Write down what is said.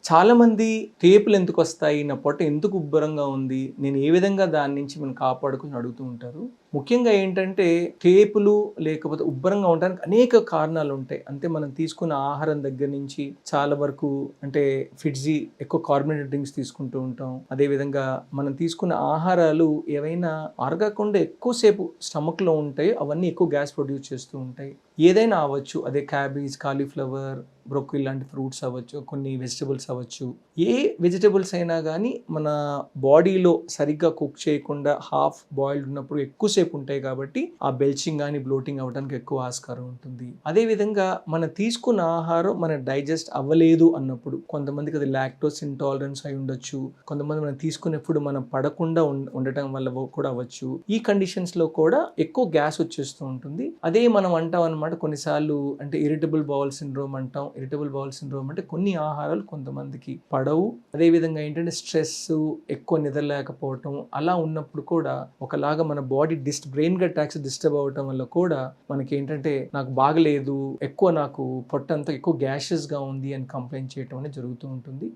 చాలామంది టేపులు ఎందుకు వస్తాయి, నా పొట్ట ఎందుకు ఉబ్బరంగా ఉంది, నేను ఏ విధంగా దాని నుంచి మనం కాపాడుకుని అడుగుతూ ఉంటారు. ముఖ్యంగా ఏంటంటే టేపులు లేకపోతే ఉబ్బరంగా ఉండడానికి అనేక కారణాలు ఉంటాయి. అంటే మనం తీసుకున్న ఆహారం దగ్గర నుంచి చాలా వరకు, అంటే ఫిడ్జీ ఎక్కువ కార్బోనేటెడ్ డ్రింక్స్ తీసుకుంటూ ఉంటాం. అదేవిధంగా మనం తీసుకున్న ఆహారాలు ఏవైనా అరగకుండా ఎక్కువసేపు స్టమక్లో ఉంటాయి, అవన్నీ ఎక్కువ గ్యాస్ ప్రొడ్యూస్ చేస్తూ ఉంటాయి. ఏదైనా అవ్వచ్చు, అదే క్యాబేజ్, కాలీఫ్లవర్, బ్రోకలీ లాంటి ఫ్రూట్స్ అవ్వచ్చు, కొన్ని వెజిటబుల్స్ అవ్వచ్చు. ఏ వెజిటబుల్స్ అయినా కానీ మన బాడీలో సరిగ్గా కుక్ చేయకుండా హాఫ్ బాయిల్డ్ ఉన్నప్పుడు ఎక్కువసేపు ఉంటాయి కాబట్టి ఆ బెల్చింగ్ కానీ బ్లోటింగ్ అవ్వడానికి ఎక్కువ ఆస్కారం ఉంటుంది. అదేవిధంగా మనం తీసుకున్న ఆహారం మన డైజెస్ట్ అవ్వలేదు అన్నప్పుడు, కొంతమందికి అది లాక్టోస్ ఇంటాలరెన్స్ అయి ఉండొచ్చు, కొంతమంది మనం తీసుకునేప్పుడు మనం పడకుండా ఉండటం వల్ల కూడా అవ్వచ్చు. ఈ కండిషన్స్లో కూడా ఎక్కువ గ్యాస్ వచ్చేస్తూ ఉంటుంది. అదే మనం అంటాం అనమాట కొన్నిసార్లు, అంటే ఇరిటబుల్ బౌల్ సిండ్రోమ్ అంటాం. ఇరిటబుల్ బౌల్ సిండ్రోమ్ అంటే కొన్ని ఆహారాలు కొంతమందికి పడవు. అదేవిధంగా ఏంటంటే స్ట్రెస్, ఎక్కువ నిద్ర లేకపోవటం, అలా ఉన్నప్పుడు కూడా ఒకలాగా మన బాడీ బ్రెయిన్ అటాక్స్ డిస్టర్బ్ అవ్వటం వల్ల కూడా మనకి ఏంటంటే నాకు బాగలేదు, ఎక్కువ నాకు పొట్టంతా ఎక్కువ గ్యాషెస్గా ఉంది అని కంప్లైంట్ చేయటం అనేది జరుగుతూ ఉంటుంది.